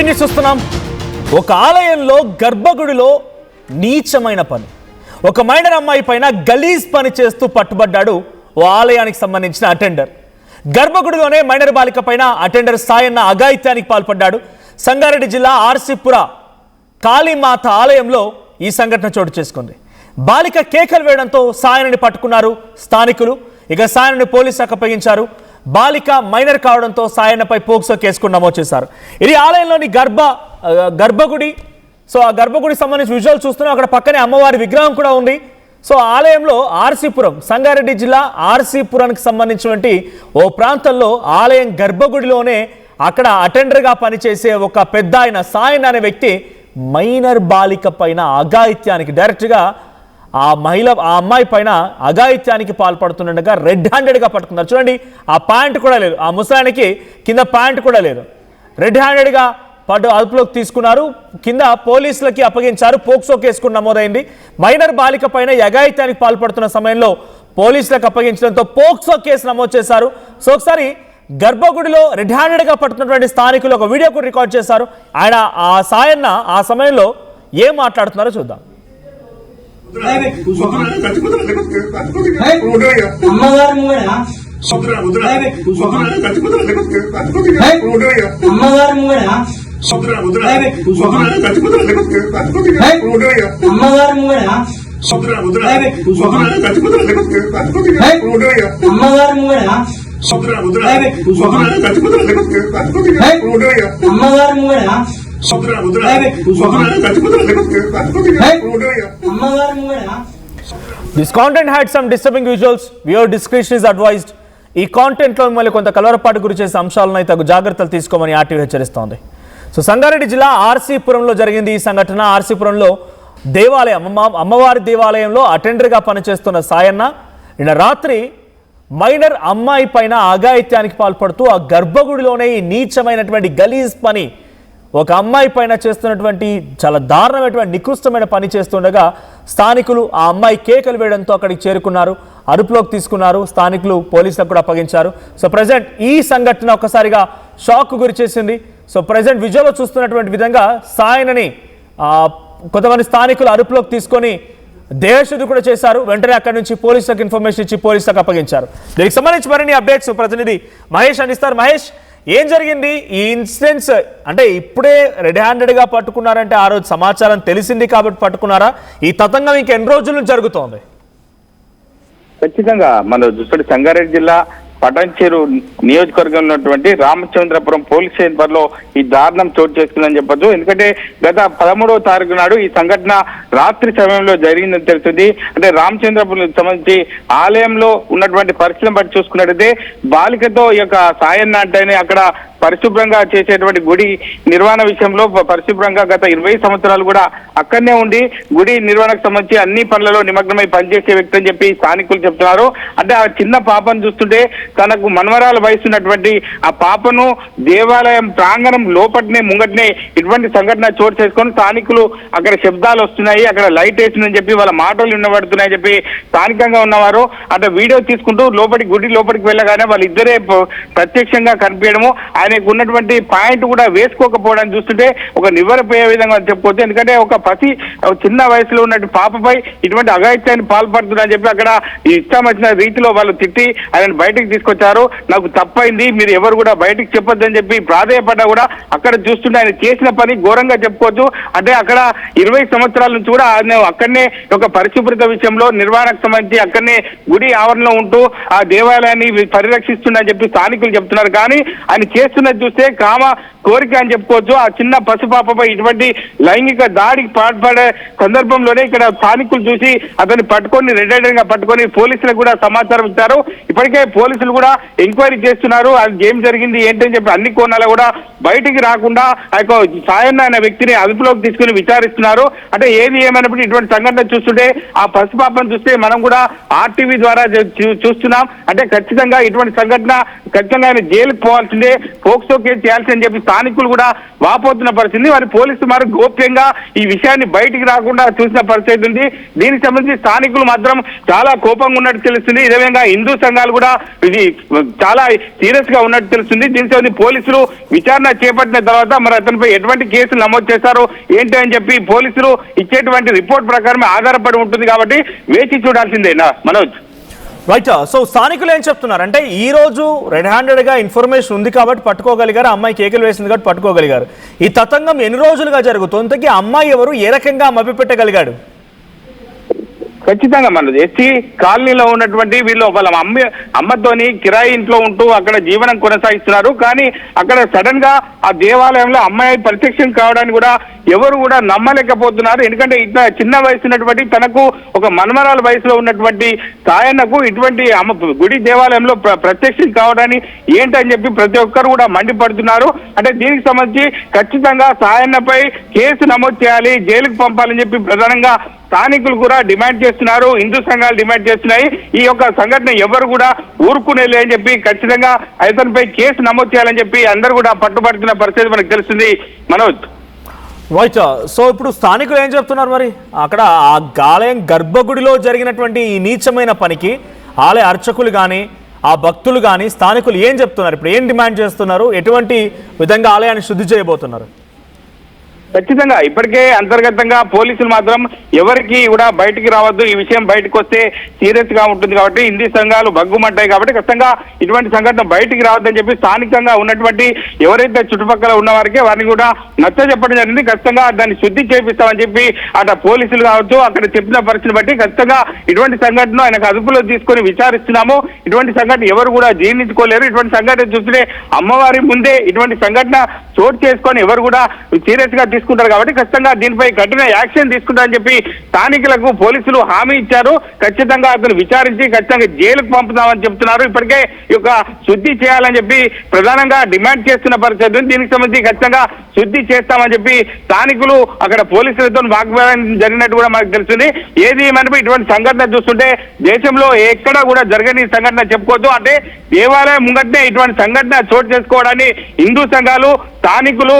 Breaking news చూస్తున్నాం. ఒక ఆలయంలో గర్భగుడిలో నీచమైన పని, ఒక మైనర్ అమ్మాయి పైన గలీజ్ పని చేస్తూ పట్టుబడ్డాడు ఓ ఆలయానికి సంబంధించిన అటెండర్. గర్భగుడిలోనే మైనర్ బాలిక పైన అటెండర్ సాయన్న అఘాయిత్యానికి పాల్పడ్డాడు. సంగారెడ్డి జిల్లా ఆర్సీపుర కాళీమాత ఆలయంలో ఈ సంఘటన చోటు చేసుకుంది. బాలిక కేకలు వేయడంతో సాయనని పట్టుకున్నారు స్థానికులు. ఇక సాయనని పోలీసులకు అప్పగించారు. బాలిక మైనర్ కావడంతో సాయన్నపై పోక్సో కేసు నమోదు చేశారు. ఇది ఆలయంలోని గర్భగుడి. సో ఆ గర్భగుడికి సంబంధించి విజువల్ చూస్తున్నాం. అక్కడ పక్కనే అమ్మవారి విగ్రహం కూడా ఉంది. సో ఆలయంలో ఆర్సీపురం, సంగారెడ్డి జిల్లా ఆర్సీపురానికి సంబంధించినటువంటి ఓ ప్రాంతంలో ఆలయం గర్భగుడిలోనే అక్కడ అటెండర్గా పనిచేసే ఒక పెద్ద ఆయన సాయన్ అనే వ్యక్తి మైనర్ బాలిక పైన అఘాయిత్యానికి డైరెక్ట్గా ఆ అమ్మాయి పైన అఘాయిత్యానికి పాల్పడుతుండగా రెడ్ హ్యాండెడ్గా పట్టుకున్నారు. చూడండి, ఆ ప్యాంట్ కూడా లేదు, ఆ ముసలానికి కింద ప్యాంట్ కూడా లేదు. రెడ్ హ్యాండెడ్గా అదుపులోకి తీసుకున్నారు. కింద పోలీసులకి అప్పగించారు. పోక్సో కేసు నమోదైంది. మైనర్ బాలిక పైన అఘాయిత్యానికి పాల్పడుతున్న సమయంలో పోలీసులకు అప్పగించడంతో పోక్సో కేసు నమోదు చేశారు. సో ఒకసారి గర్భగుడిలో రెడ్ హ్యాండెడ్గా పట్టుతున్నటువంటి స్థానికులు ఒక వీడియో కూడా రికార్డ్ చేశారు. ఆయన ఆ సాయన్న ఆ సమయంలో ఏం మాట్లాడుతున్నారో చూద్దాం. This content had some disturbing visuals. Viewer discretion is advised. ఈ కాంటెంట్లో మిమ్మల్ని కొంత కలవరపాటు గురి చేసే అంశాలను అయితే తగు జాగ్రత్తలు తీసుకోమని ఆర్టీవీ హెచ్చరిస్తోంది. సో సంగారెడ్డి జిల్లా ఆర్సీపురంలో జరిగింది ఈ సంఘటన. ఆర్సీపురంలో దేవాలయం, అమ్మవారి దేవాలయంలో అటెండర్గా పనిచేస్తున్న సాయన్న నిన్న రాత్రి మైనర్ అమ్మాయి పైన అఘాయిత్యానికి పాల్పడుతూ ఆ గర్భగుడిలోనే ఈ నీచమైనటువంటి గలీజ్ పని, ఒక అమ్మాయి పైన చేస్తున్నటువంటి చాలా దారుణమైనటువంటి నికృష్టమైన పని చేస్తుండగా స్థానికులు ఆ అమ్మాయి కేకలు వేయడంతో అక్కడికి చేరుకున్నారు. అదుపులోకి తీసుకున్నారు. స్థానికులు పోలీసులకు కూడా అప్పగించారు. సో ప్రజెంట్ ఈ సంఘటన ఒక్కసారిగా షాక్ గురి చేసింది. సో ప్రజెంట్ విజువల్లో చూస్తున్నటువంటి విధంగా సాయనని కొంతమంది స్థానికులు అదుపులోకి తీసుకొని దేహశుద్ధి కూడా చేశారు. వెంటనే అక్కడి నుంచి పోలీసులకు ఇన్ఫర్మేషన్ ఇచ్చి పోలీసులకు అప్పగించారు. దీనికి సంబంధించి మరిన్ని అప్డేట్స్ ప్రతినిధి మహేష్ అందిస్తారు. మహేష్, ఏం జరిగింది ఈ ఇన్సిడెంట్స్? అంటే ఇప్పుడే రెడ్ హ్యాండెడ్గా పట్టుకున్నారంటే ఆ రోజు సమాచారం తెలిసింది కాబట్టి పట్టుకున్నారా? ఈ తతంగం ఇంకా ఎన్ని రోజులు జరుగుతోంది? ఖచ్చితంగా మన చూస్తే సంగారెడ్డి జిల్లా పటాన్చేరు నియోజకవర్గంలో ఉన్నటువంటి రామచంద్రపురం పోలీస్ స్టేషన్ పరిధిలో ఈ దారుణం చోటు చేసుకుందని చెప్పొచ్చు. ఎందుకంటే గత 13వ తారీఖు నాడు ఈ సంఘటన రాత్రి సమయంలో జరిగిందని తెలుస్తుంది. అంటే రామచంద్రపురం సంబంధించి ఆలయంలో ఉన్నటువంటి పరిస్థితిని బట్టి చూసుకున్నట్టయితే బాలికతో ఈ యొక్క సాయన్న అంటేనే అక్కడ పరిశుభ్రంగా చేసేటువంటి గుడి నిర్వహణ విషయంలో పరిశుభ్రంగా గత 20 సంవత్సరాలు కూడా అక్కడనే ఉండి గుడి నిర్వహణకు సంబంధించి అన్ని పనులలో నిమగ్నమై పనిచేసే వ్యక్తి అని చెప్పి స్థానికులు చెప్తున్నారు. అంటే ఆ చిన్న పాపను చూస్తుంటే తనకు మనవరాల వయసు ఉన్నటువంటి ఆ పాపను దేవాలయం ప్రాంగణం లోపటినే ముంగటినే ఇటువంటి సంఘటన చోటు చేసుకొని స్థానికులు అక్కడ శబ్దాలు వస్తున్నాయి, అక్కడ లైట్ వేసిందని చెప్పి వాళ్ళ మాటలు వినబడుతున్నాయని చెప్పి స్థానికంగా ఉన్నవారు అంటే వీడియో తీసుకుంటూ గుడి లోపలికి వెళ్ళగానే వాళ్ళిద్దరే ప్రత్యక్షంగా కనిపించడము, ఆయనకు ఉన్నటువంటి పాయింట్ కూడా వేసుకోకపోవడానికి చూస్తుంటే ఒక నివ్వరపోయే విధంగా చెప్పుకోవచ్చు. ఎందుకంటే ఒక చిన్న వయసులో ఉన్నటువంటి పాపపై ఇటువంటి అఘాయిత్యాన్ని పాల్పడుతుందని చెప్పి అక్కడ ఇష్టం వచ్చిన రీతిలో వాళ్ళు తిట్టి ఆయన బయటకు తీసుకొచ్చారు. నాకు తప్పైంది, మీరు ఎవరు కూడా బయటకు చెప్పొద్దని చెప్పి ప్రాధేయపడ్డా కూడా అక్కడ చూస్తుంటే ఆయన చేసిన పని ఘోరంగా చెప్పుకోవచ్చు. అంటే అక్కడ 20 సంవత్సరాల నుంచి కూడా ఆయన అక్కడనే ఒక పరిశుభ్రత విషయంలో నిర్వహణకు సంబంధించి అక్కడనే గుడి ఆవరణలో ఉంటూ ఆ దేవాలయాన్ని పరిరక్షిస్తుందని చెప్పి స్థానికులు చెప్తున్నారు. కానీ ఆయన చేస్తున్నది చూస్తే కామ కోరిక అని చెప్పుకోవచ్చు. ఆ చిన్న పసిపాపపై ఇటువంటి లైంగిక దాడికి పాల్పడే సందర్భంలోనే ఇక్కడ స్థానికులు చూసి అతన్ని పట్టుకొని రెడ్ హ్యాండెడ్గా పట్టుకొని పోలీసులకు కూడా సమాచారం ఇచ్చారు. ఇప్పటికే పోలీసులు కూడా ఎంక్వైరీ చేస్తున్నారు. అది ఏం జరిగింది ఏంటని చెప్పి అన్ని కోణాలు కూడా బయటికి రాకుండా ఆ యొక్క సాయన్న అనే వ్యక్తిని అదుపులోకి తీసుకుని విచారిస్తున్నారు. అంటే ఏది ఏమైనప్పుడు ఇటువంటి సంఘటన చూస్తుంటే ఆ పసిపాపను చూస్తే మనం కూడా ఆర్టీవీ ద్వారా చూస్తున్నాం. అంటే ఖచ్చితంగా ఇటువంటి సంఘటన ఖచ్చితంగా ఆయన జైలుకు పోవాల్సిందే, పోక్సో కేసు చేయాల్సిందని చెప్పి స్థానికులు కూడా వాపోతున్న పరిస్థితి. వారి పోలీసులు మరి గోప్యంగా ఈ విషయాన్ని బయటికి రాకుండా చూసిన పరిస్థితి ఉంది. దీనికి సంబంధించి స్థానికులు మాత్రం చాలా కోపంగా ఉన్నట్టు తెలుస్తుంది. ఇదే విధంగా హిందూ సంఘాలు కూడా ఇది చాలా సీరియస్ గా ఉన్నట్టు తెలుస్తుంది. దీనికి సంబంధించి పోలీసులు విచారణ చేపట్టిన తర్వాత మరి అతనిపై ఎటువంటి కేసులు నమోదు చేశారో ఏంటి అని చెప్పి పోలీసులు ఇచ్చేటువంటి రిపోర్ట్ ప్రకారమే ఆధారపడి ఉంటుంది కాబట్టి వేచి చూడాల్సిందేనా మనోజ్. రైట్. సో స్థానికులు ఏం చెప్తున్నారు అంటే ఈ రోజు రెడ్ హ్యాండెడ్ గా ఇన్ఫర్మేషన్ ఉంది కాబట్టి పట్టుకోగలిగారు, అమ్మాయి కేకలు వేసింది కాబట్టి పట్టుకోగలిగారు. ఈ తతంగం ఎన్ని రోజులుగా జరుగుతుంది? అమ్మాయి ఎవరు, ఏ రకంగా మభ్యపెట్టగలిగాడు? ఖచ్చితంగా మనది ఎస్సీ కాలనీలో ఉన్నటువంటి వీళ్ళు వాళ్ళ అమ్మతోని కిరాయి ఇంట్లో ఉంటూ అక్కడ జీవనం కొనసాగిస్తున్నారు. కానీ అక్కడ సడన్ గా ఆ దేవాలయంలో అమ్మాయి ప్రత్యక్షం కావడానికి కూడా ఎవరు కూడా నమ్మలేకపోతున్నారు. ఎందుకంటే ఇట్లా చిన్న వయసు ఉన్నటువంటి తనకు ఒక మనమరాల వయసులో ఉన్నటువంటి సాయన్నకు ఇటువంటి గుడి దేవాలయంలో ప్రత్యక్షం కావడాన్ని ఏంటని చెప్పి ప్రతి ఒక్కరు కూడా మండిపడుతున్నారు. అంటే దీనికి సంబంధించి ఖచ్చితంగా సాయన్నపై కేసు నమోదు చేయాలి, జైలుకు పంపాలని చెప్పి ప్రధానంగా స్థానికులు కూడా డిమాండ్ చేస్తున్నారు, హిందూ సంఘాలు డిమాండ్ చేస్తున్నాయి. ఈ యొక్క సంఘటన ఎవరు కూడా ఊరుకునేలే అని చెప్పి ఖచ్చితంగా అతనిపై కేసు నమోదు చేయాలని చెప్పి అందరూ కూడా పట్టుబడుతున్న పరిస్థితి మనకు తెలుస్తుంది మనోజ్. రైట్. సో ఇప్పుడు స్థానికులు ఏం చెప్తున్నారు మరి? అక్కడ ఆ ఆలయం గర్భగుడిలో జరిగినటువంటి ఈ నీచమైన పనికి ఆలయ అర్చకులు కానీ ఆ భక్తులు కానీ స్థానికులు ఏం చెప్తున్నారు? ఇప్పుడు ఏం డిమాండ్ చేస్తున్నారు? ఎటువంటి విధంగా ఆలయాన్ని శుద్ధి చేయబోతున్నారు? ఖచ్చితంగా ఇప్పటికే అంతర్గతంగా పోలీసులు మాత్రం ఎవరికి కూడా బయటికి రావద్దు, ఈ విషయం బయటకు వస్తే సీరియస్ గా ఉంటుంది కాబట్టి హిందీ సంఘాలు బగ్గుమంటాయి కాబట్టి ఖచ్చితంగా ఇటువంటి సంఘటన బయటికి రావద్దని చెప్పి స్థానికంగా ఉన్నటువంటి ఎవరైతే చుట్టుపక్కల ఉన్న వారికి వారిని కూడా నచ్చ చెప్పడం జరిగింది. ఖచ్చితంగా దాన్ని శుద్ధి చేపిస్తామని చెప్పి అటు పోలీసులు కావచ్చు అక్కడ చెప్పిన పరిస్థితిని బట్టి ఖచ్చితంగా ఇటువంటి సంఘటన ఆయనకు అదుపులో తీసుకొని విచారిస్తున్నాము. ఇటువంటి సంఘటన ఎవరు కూడా జీర్ణించుకోలేరు. ఇటువంటి సంఘటన చూస్తే అమ్మవారి ముందే ఇటువంటి సంఘటన చోటు చేసుకొని ఎవరు కూడా సీరియస్ గా తీసుకుంటారు కాబట్టి ఖచ్చితంగా దీనిపై కఠిన యాక్షన్ తీసుకుంటారని చెప్పి స్థానికులకు పోలీసులు హామీ ఇచ్చారు. ఖచ్చితంగా అతను విచారించి ఖచ్చితంగా జైలుకు పంపుతామని చెప్తున్నారు. ఇప్పటికే ఈ యొక్క శుద్ధి చేయాలని చెప్పి ప్రధానంగా డిమాండ్ చేస్తున్న పరిస్థితి. దీనికి సంబంధించి ఖచ్చితంగా శుద్ధి చేస్తామని చెప్పి స్థానికులు అక్కడ పోలీసులతో వాగ్వాదం జరిగినట్టు కూడా మనకు తెలుస్తుంది. ఏది మనపై ఇటువంటి సంఘటన చూస్తుంటే దేశంలో ఎక్కడా కూడా జరగని సంఘటన చెప్పుకోవద్దు. అంటే దేవాలయం ముంగట్నే ఇటువంటి సంఘటన చోటు చేసుకోవడాన్ని హిందూ సంఘాలు స్థానికులు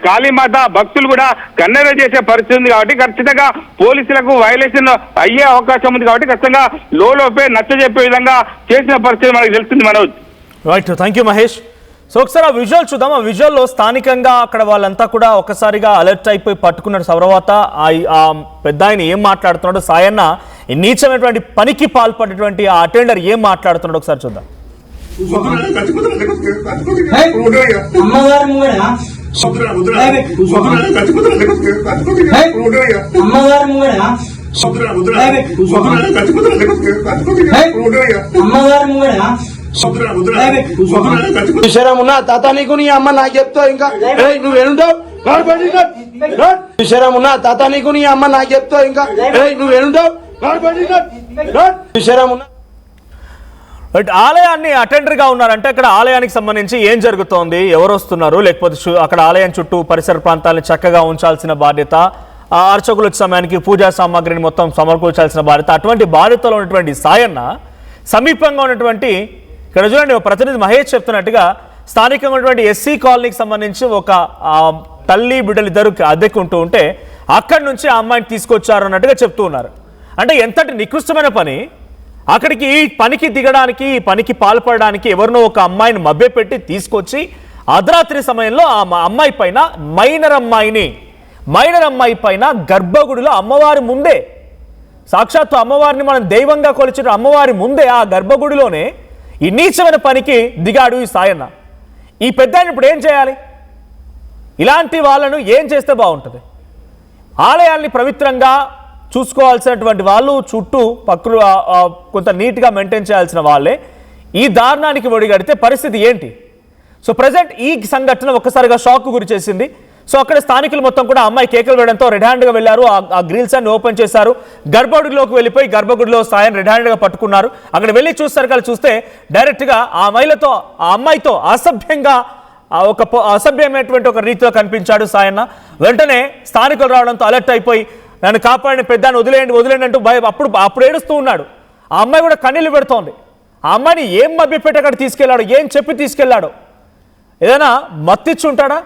కాళీమాత భక్తులు కూడా కన్నెర చేసే పరిస్థితి ఉంది కాబట్టి ఖచ్చితంగా పోలీసులకు వైలేషన్ అయ్యే అవకాశం ఉంది కాబట్టి ఖచ్చితంగా లోపే నచ్చ చెప్పే విధంగా చేసిన పరిస్థితి మనకు తెలుస్తుంది Manoj. Right. Thank you Mahesh. So ఒకసారి ఆ విజువల్ చూద్దాం. ఆ విజువల్లో స్థానికంగా అక్కడ వాళ్ళంతా కూడా ఒకసారిగా అలర్ట్ అయిపోయి పట్టుకున్న తర్వాత ఆ పెద్ద ఆయన ఏం మాట్లాడుతున్నాడు, సాయన్న నీచమైనటువంటి పనికి పాల్పడేటువంటి ఆ అటెండర్ ఏం మాట్లాడుతున్నాడు ఒకసారి చూద్దాం. విషయం ఉన్నా తాత నీకు నీ అమ్మ నాకు చెప్తావు ఇంకా నువ్వేనుంటావు విషయం ఉన్నా తాత నీకు నీ అమ్మ నాకు చెప్తావు ఇంకా నువ్వేనుంటావు విషయం ఉన్నా. ఆలయాన్ని అటెండర్గా ఉన్నారంటే అక్కడ ఆలయానికి సంబంధించి ఏం జరుగుతోంది, ఎవరు వస్తున్నారు, లేకపోతే అక్కడ ఆలయం చుట్టూ పరిసర ప్రాంతాలను చక్కగా ఉంచాల్సిన బాధ్యత, అర్చకుల సమయానికి పూజా సామాగ్రిని మొత్తం సమకూర్చాల్సిన బాధ్యత, అటువంటి బాధ్యతలో ఉన్నటువంటి సాయన్న సమీపంగా ఉన్నటువంటి ఇక్కడ చూడండి ప్రతినిధి మహేష్ చెప్తున్నట్టుగా స్థానికంగా ఉన్నటువంటి ఎస్సీ కాలనీకి సంబంధించి ఒక తల్లి బిడ్డలు ఇద్దరు అద్దెకుంటూ ఉంటే అక్కడి నుంచి ఆ అమ్మాయిని తీసుకొచ్చారు అన్నట్టుగా చెప్తూ ఉన్నారు. అంటే ఎంతటి నికృష్టమైన పని! అక్కడికి ఈ పనికి దిగడానికి, ఈ పనికి పాల్పడడానికి ఎవరినో ఒక అమ్మాయిని మభ్యపెట్టి తీసుకొచ్చి అర్ధరాత్రి సమయంలో ఆ అమ్మాయి పైన మైనర్ అమ్మాయి పైన గర్భగుడిలో అమ్మవారి ముందే, సాక్షాత్తు అమ్మవారిని మనం దైవంగా కొలిచిన అమ్మవారి ముందే ఆ గర్భగుడిలోనే ఈ నీచమైన పనికి దిగాడు ఈ సాయన్న. ఈ పెద్దాయన ఇప్పుడు ఏం చేయాలి? ఇలాంటి వాళ్ళను ఏం చేస్తే బాగుంటుంది? ఆలయాల్ని పవిత్రంగా చూసుకోవాల్సినటువంటి వాళ్ళు, చుట్టూ పక్కలు కొంత నీట్గా మెయింటైన్ చేయాల్సిన వాళ్ళే ఈ దారుణానికి ఒడిగడితే పరిస్థితి ఏంటి? సో ప్రజెంట్ ఈ సంఘటన ఒక్కసారిగా షాక్ గురి చేసింది. సో అక్కడ స్థానికులు మొత్తం కూడా అమ్మాయి కేకలు వేయడంతో రెడ్ హ్యాండ్గా వెళ్ళారు, ఆ గ్రిల్స్ అన్ని ఓపెన్ చేశారు, గర్భగుడిలోకి వెళ్ళిపోయి గర్భగుడిలో సాయం రెడ్ హ్యాండ్గా పట్టుకున్నారు. అక్కడ వెళ్ళి చూస్తే డైరెక్ట్గా ఆ అమ్మాయితో అసభ్యమైనటువంటి ఒక రీతిలో కనిపించాడు సాయన్న. వెంటనే స్థానికులు రావడంతో అలర్ట్ అయిపోయి నన్ను కాపాడిన పెద్దాన్ని వదిలేండి అంటూ అప్పుడు ఏడుస్తూ ఉన్నాడు. ఆ అమ్మాయి కూడా కన్నీళ్లు పెడుతోంది. ఆ అమ్మాయిని ఏం మభ్యపెట్టి అక్కడ తీసుకెళ్లాడు, ఏం చెప్పి తీసుకెళ్లాడు? ఏదైనా మత్తిచ్చుంటాడా?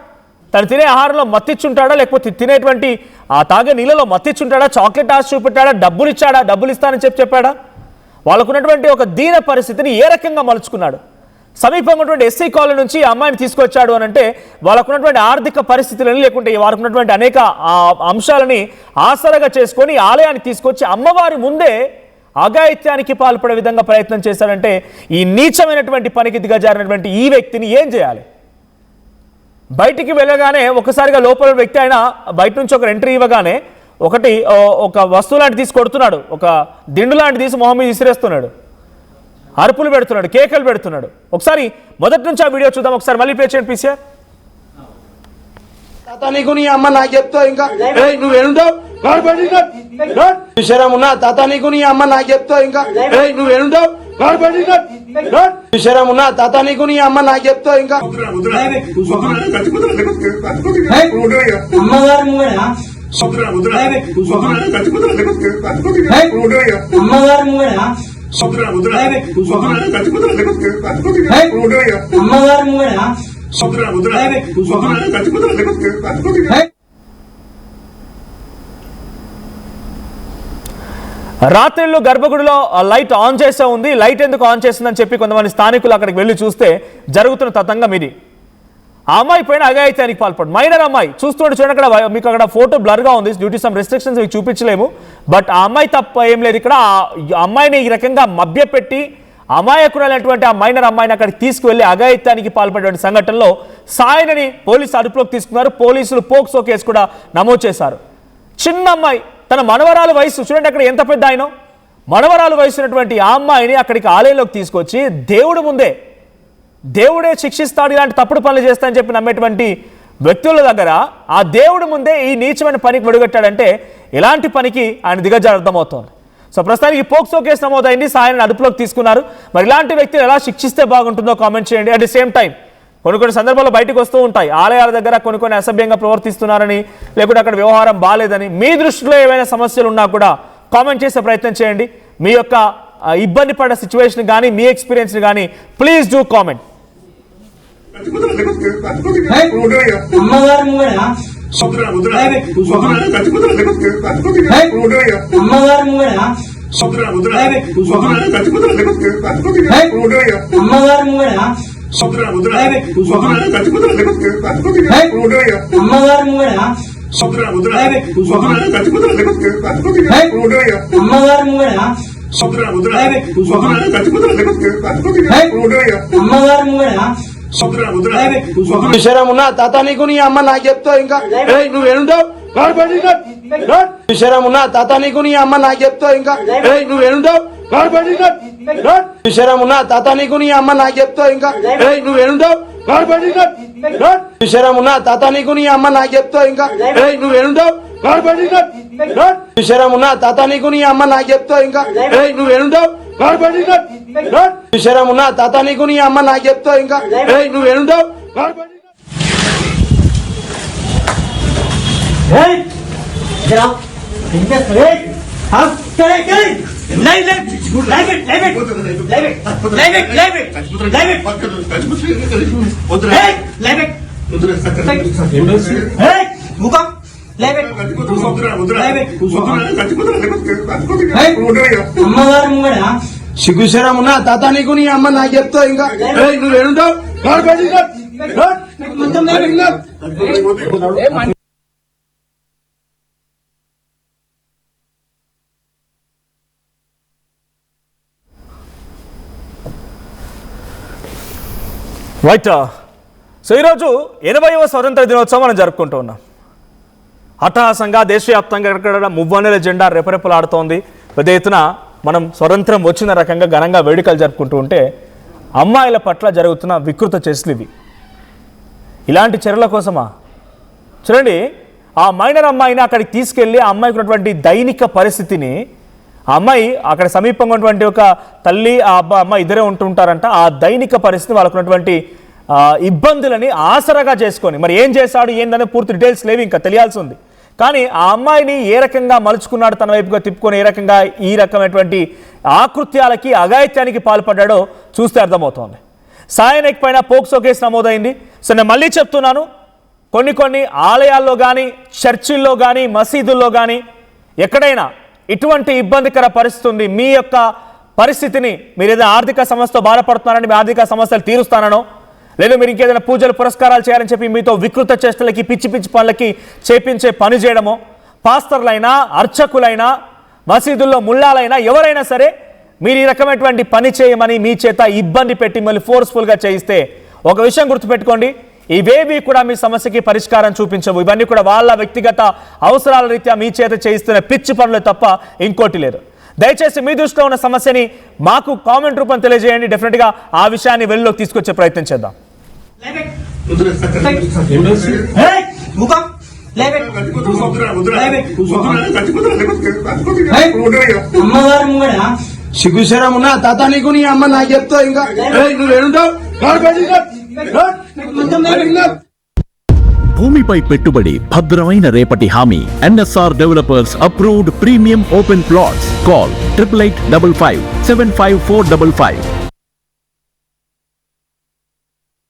తను తినే ఆహారంలో మత్తిచ్చుంటాడా? లేకపోతే తినేటువంటి ఆ తాగే నీళ్ళలో మత్తిచ్చుంటాడా? చాక్లెట్ ఆశ చూపెట్టాడా? డబ్బులు ఇచ్చాడా? డబ్బులు ఇస్తానని చెప్పాడా? వాళ్ళకున్నటువంటి ఒక దీన పరిస్థితిని ఏ రకంగా మలుచుకున్నాడు? సమీపంగా ఉన్నటువంటి ఎస్సీ కాలనీ నుంచి ఆ అమ్మాయిని తీసుకొచ్చాడు అని అంటే వాళ్ళకున్నటువంటి ఆర్థిక పరిస్థితులని, లేకుంటే వారికి ఉన్నటువంటి అనేక అంశాలని ఆసరగా చేసుకొని ఆలయానికి తీసుకొచ్చి అమ్మవారి ముందే అఘాయిత్యానికి పాల్పడే విధంగా ప్రయత్నం చేశాడంటే ఈ నీచమైనటువంటి పనికి దిగజారినటువంటి ఈ వ్యక్తిని ఏం చేయాలి? బయటికి వెళ్ళగానే ఒకసారిగా లోపల వ్యక్తి అయినా బయట నుంచి ఒక ఎంట్రీ ఇవ్వగానే ఒక వస్తువు లాంటి తీసి కొడుతున్నాడు, ఒక దిండు లాంటి తీసి మొహం మీద విసిరేస్తున్నాడు, అరుపులు పెడుతున్నాడు, కేకలు పెడుతున్నాడు. ఒకసారి మొదటి నుంచి ఆ వీడియో చూద్దాం. ఒకసారి మళ్ళీ ప్లే చేయండి పీసీఆర్. తాత నీకు నీ అమ్మ నాకు చెప్తావు ఇంకా నువ్వు ఏడుంటావు విషయం ఉన్నా తాత నీకు నీ అమ్మ నాకు చెప్తావు ఇంకా నువ్వు ఏడుంటావు విషయం ఉన్నా తాత నీకు నీ అమ్మ నాకు చెప్తావు ఇంకా రాత్రిళ్ళు గర్భగుడిలో లైట్ ఆన్ చేసే ఉంది. లైట్ ఎందుకు ఆన్ చేస్తుందని చెప్పి కొంతమంది స్థానికులు అక్కడికి వెళ్ళి చూస్తే జరుగుతున్న తతంగం ఇది. ఆ అమ్మాయి పైన అఘాయిత్యానికి పాల్పడు మైనర్ అమ్మాయి చూస్తుంటే చూడండి, అక్కడ మీకు అక్కడ ఫోటో బ్లర్గా ఉంది, డ్యూ టు సమ్ రెస్ట్రిక్షన్స్ మీకు చూపించలేము. బట్ ఆ అమ్మాయి తప్ప ఏం లేదు. ఇక్కడ ఆ అమ్మాయిని ఈ రకంగా మభ్యపెట్టి అమాయకురాలైనటువంటి ఆ మైనర్ అమ్మాయిని అక్కడికి తీసుకువెళ్ళి అఘాయిత్యానికి పాల్పడేటువంటి సంఘటనలో సాయనని పోలీసులు అదుపులోకి తీసుకున్నారు. పోలీసులు పోక్సో కేసు కూడా నమోదు చేశారు. చిన్న అమ్మాయి, తన మనవరాలు వయసు చూడండి అక్కడ ఎంత పెద్ద ఆయన, మనవరాలు వయసున్నటువంటి ఆ అమ్మాయిని అక్కడికి ఆలయంలోకి తీసుకొచ్చి దేవుడు ముందే, దేవుడే శిక్షిస్తాడు ఇలాంటి తప్పుడు పనులు చేస్తానని చెప్పి నమ్మేటువంటి వ్యక్తుల దగ్గర ఆ దేవుడు ముందే ఈ నీచమైన పనికి వెడుగట్టాడంటే ఎలాంటి పనికి ఆయన దిగజారు అర్థమవుతోంది. సో ప్రస్తుతానికి పోక్సో కేసు నమోదైంది, సాయనని అదుపులోకి తీసుకున్నారు. మరి ఇలాంటి వ్యక్తులు ఎలా శిక్షిస్తే బాగుంటుందో కామెంట్ చేయండి. అట్ ది సేమ్ టైం కొన్ని సందర్భాల్లో బయటకు వస్తూ ఉంటాయి, ఆలయాల దగ్గర కొన్ని అసభ్యంగా ప్రవర్తిస్తున్నారని, లేకుంటే అక్కడ వ్యవహారం బాగాలేదని. మీ దృష్టిలో ఏవైనా సమస్యలు ఉన్నా కూడా కామెంట్ చేసే ప్రయత్నం చేయండి. మీ యొక్క ఇబ్బంది పడ్డ సిచ్యువేషన్ కానీ మీ ఎక్స్పీరియన్స్ కానీ ప్లీజ్ డూ కామెంట్. విషయం ఉన్నా తాత నీకు నీ అమ్మ నాకు చెప్తావు ఇంకా నువ్వు ఏడుంటావు విషయం ఉన్నా తాత నీకు నీ అమ్మ నాకు చెప్తావు ఇంకా నువ్వు ఏడుంటావు విషయం ఉన్నా తాత నీకు నీ అమ్మ నాకు చెప్తావు ఇంకా నువ్వు ఏడుంటావు విషయం ఉన్నా తాత నీకు నీ అమ్మ నాకు చెప్తావు ఇంకా నువ్వు ఏడుంటావు విషయం ఉన్నా తాత నీకు నీ అమ్మ నాకు చెప్తావు ఇంకా నువ్వు ఏడుంటావు విషయం ఉన్నా తాత నీకు నీ అమ్మ నాకు చెప్తావు ఇంకా నువ్వు ఏడుంటావు సిగ్గుశరం ఉన్నా తాత నీకు నీ అమ్మ నాకు చెప్తావు ఇంకా నువ్వు ఏడుంటావు రైట్. సో ఈరోజు 80వ స్వతంత్ర దినోత్సవం మనం జరుపుకుంటూ ఉన్నాం. అట్టహాసంగా దేశవ్యాప్తంగా ఎక్కడ మువ్వన్నెల జెండా రెపరెపలాడుతోంది. పెద్ద ఎత్తున మనం స్వతంత్రం వచ్చిన రకంగా ఘనంగా వేడుకలు జరుపుకుంటూ ఉంటే అమ్మాయిల పట్ల జరుగుతున్న వికృత చర్యలు ఇవి. ఇలాంటి చర్యల కోసమా? చూడండి, ఆ మైనర్ అమ్మాయిని అక్కడికి తీసుకెళ్ళి ఆ అమ్మాయికి ఉన్నటువంటి దైనిక పరిస్థితిని, ఆ అమ్మాయి అక్కడ సమీపంగా ఉన్నటువంటి ఒక తల్లి ఆ అమ్మాయి ఇద్దరే ఉంటుంటారంట. ఆ దైనిక పరిస్థితి వాళ్ళకున్నటువంటి ఇబ్బందులని ఆసరగా చేసుకొని మరి ఏం చేశాడు ఏందనే పూర్తి డీటెయిల్స్ లేవి, ఇంకా తెలియాల్సి ఉంది. కానీ ఆ అమ్మాయిని ఏ రకంగా మలుచుకున్నాడు, తన వైపుగా తిప్పుకొని ఏ రకంగా ఈ రకమైనటువంటి ఆకృత్యాలకి అఘాయిత్యానికి పాల్పడ్డాడో చూస్తే అర్థమవుతోంది. సాయనిక్ పైన పోక్సో కేసు నమోదైంది. సో నేను మళ్ళీ చెప్తున్నాను, కొన్ని ఆలయాల్లో కానీ, చర్చిల్లో కానీ, మసీదుల్లో కానీ ఎక్కడైనా ఇటువంటి ఇబ్బందికర పరిస్థితి ఉంది, మీ యొక్క పరిస్థితిని మీరు ఏదైనా ఆర్థిక సమస్యతో బాధపడుతున్నారని, మీ ఆర్థిక సమస్యలు తీరుస్తానో, లేదా మీరు ఇంకేదైనా పూజలు పురస్కారాలు చేయాలని చెప్పి మీతో వికృత చేష్టలకి, పిచ్చి పనులకి చేపించే పని చేయడమో, పాస్తర్లైనా, అర్చకులైనా, మసీదుల్లో ముల్లాలైనా ఎవరైనా సరే మీరు ఈ రకమైనటువంటి పని చేయమని మీ చేత ఇబ్బంది పెట్టి మళ్ళీ ఫోర్స్ఫుల్గా చేయిస్తే ఒక విషయం గుర్తుపెట్టుకోండి, ఇవేవి కూడా మీ సమస్యకి పరిష్కారం చూపించవు. ఇవన్నీ కూడా వాళ్ళ వ్యక్తిగత అవసరాల రీత్యా మీ చేత చేయిస్తున్న పిచ్చి పనులు తప్ప ఇంకోటి లేదు. దయచేసి మీ దృష్టిలో ఉన్న సమస్యని మాకు కామెంట్ రూపం తెలియజేయండి. డెఫినెట్గా ఆ విషయాన్ని వెలుగులోకి తీసుకొచ్చే ప్రయత్నం చేద్దాం. సిగ్గుశరం ఉన్నా తాత నీకు నీ అమ్మ నాకు చెప్తా ఇంకా నువ్వు ఏడుంటావు. భూమిపై పెట్టుబడి భద్రమైన రేపటి హామీ. NSR developers approved premium open plots. Call 8855 75455.